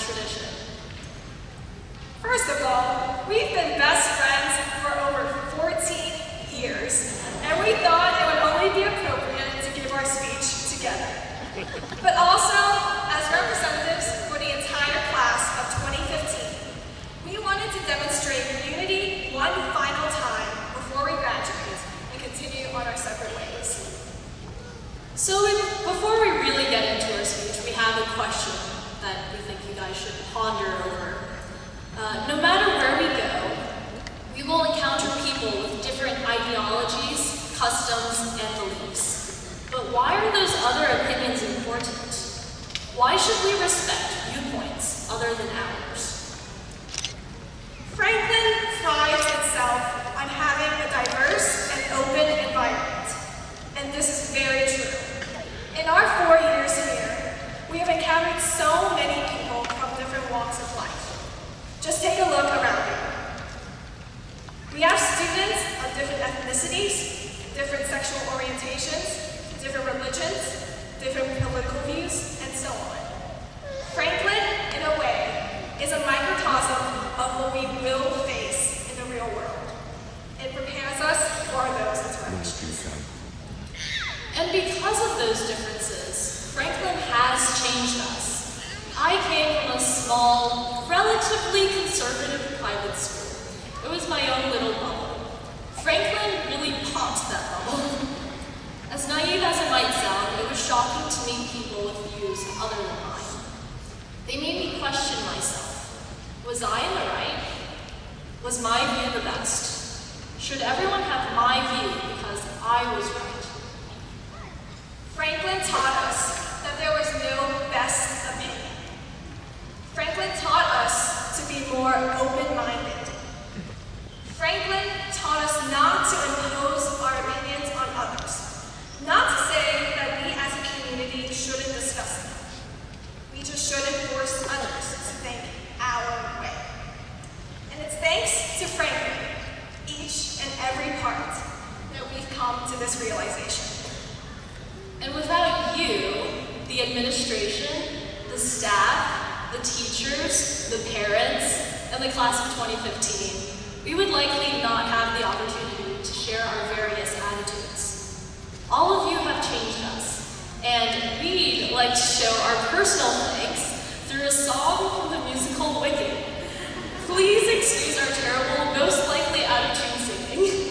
tradition? First of all, we've been best friends for over 14 years, and we thought it would only be appropriate to give our speech together. But also, as representatives for the entire class of 2015, we wanted to demonstrate unity one final time before we graduate and continue on our separate ways. So before we really get into our speech, we have a question that we think you guys should ponder over. No matter where we go, we will encounter people with different ideologies, customs, and beliefs. But why are those other opinions important? Why should we respect viewpoints other than ours? Franklin prides itself on having a diverse and open environment, and this is very true. In our 4 years here, we have encountered so many people from different walks of life. Just take a look around you. We have students of different ethnicities, different sexual orientations, different religions, different political views, and so on. Franklin, in a way, is a microcosm of what we will face in the real world. It prepares us for those interactions. And because of those differences, Franklin has changed us. I came from a small, relatively conservative private school. It was my own little bubble. Franklin really popped that bubble. As naive as it might sound, it was shocking to meet people with views other than mine. They made me question myself. Was I in the right? Was my view the best? Should everyone have my view because I was right? Franklin taught us that there was no best opinion. Franklin taught us to be more open-minded. Franklin taught us not to impose our opinions on others. Not to say that we as a community shouldn't discuss them. We just shouldn't force others to think our way. And it's thanks to Franklin, each and every part, that we've come to this realization. And without you, the administration, the staff, the teachers, the parents, and the class of 2015, we would likely not have the opportunity to share our various attitudes. All of you have changed us, and we'd like to show our personal thanks through a song from the musical Wicked. Please excuse our terrible, most likely out-of-tune singing.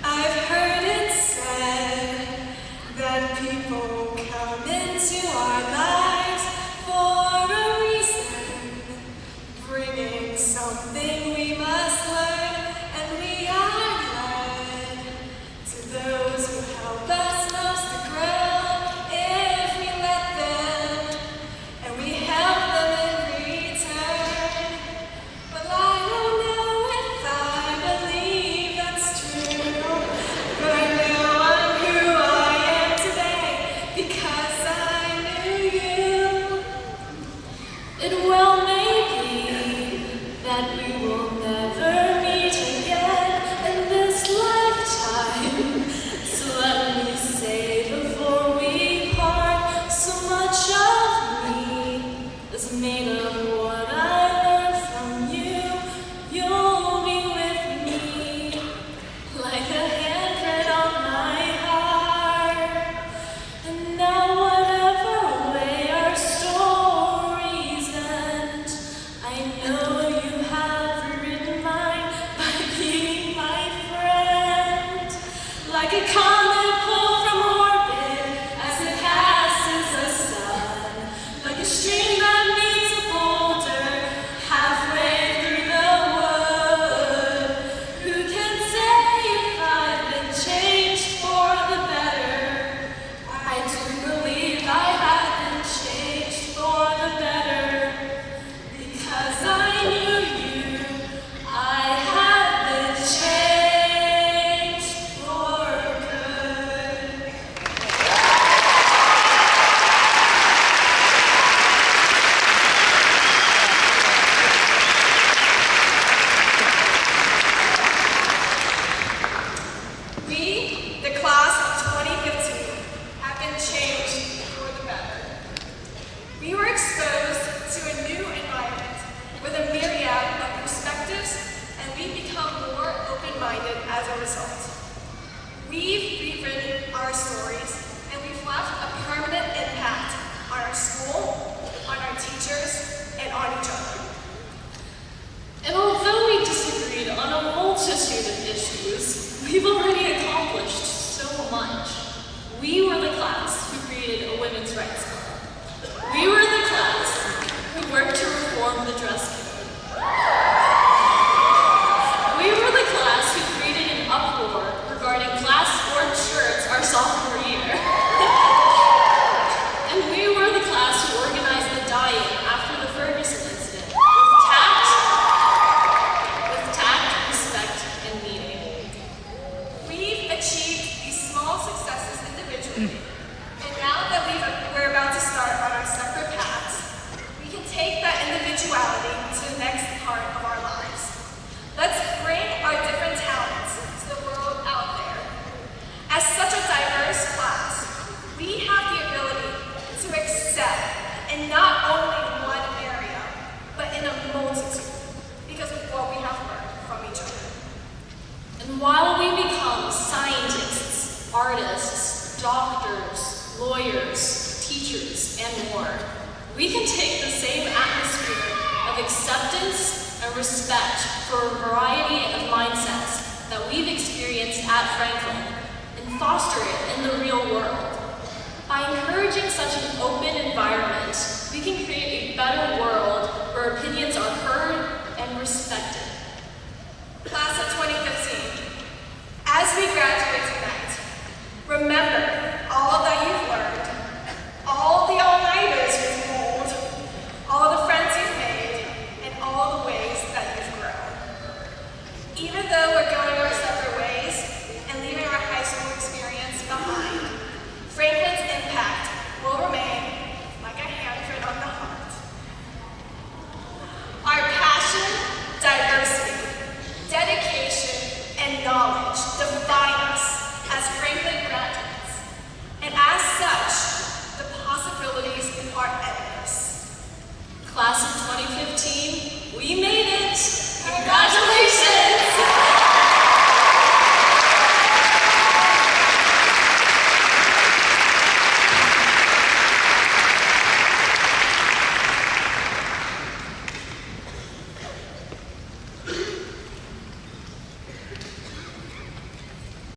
I've heard it said that people come into our lives for a reason, bringing something we must learn, and we are glad to those who help us most to grow if we let them, and we help them in return. But I don't know if I believe that's true, but I know I'm who I am today because I knew you. It well may be that we will never meet again in this lifetime. So let me say before we part, so much of me is made of what I learned from you. You'll be with me like a handprint on my heart. And now whatever way our stories end, I know you have written mine by being my friend. Like a comet pulled from orbit as it passes the sun, like a stream that meets a boulder halfway through the wood. Who can say if I've been changed for the better? I do believe I have been changed for the better. Because I knew you, I have been changed for good. We, the class of 2015, have been changed for the better. a result. We've rewritten our stories, and we've left a permanent impact on our school, on our teachers, and on each other. And although we disagreed on a multitude of issues, we've already accomplished so much. We were the class who created a women's rights club. We were the class who worked to reform the dress code. We were the class who created an uproar regarding class sport shirts our sophomore year. And we were the class who organized the diet after the Ferguson incident with tact, respect, and meaning. We've achieved these small successes individually, and now that we're about to start on our separate paths, we can take that individuality to the next part of our lives. Let's bring our different talents to the world out there. As such a diverse class, we have the ability to excel in not only one area, but in a multitude, because of what we have learned from each other. And while we become scientists, artists, doctors, lawyers, teachers, and more, we can take the same atmosphere of acceptance and respect for a variety of mindsets that we've experienced at Franklin and foster it in the real world. By encouraging such an open environment, we can create a better world where opinions are heard and respected. Class of 2015, as we graduate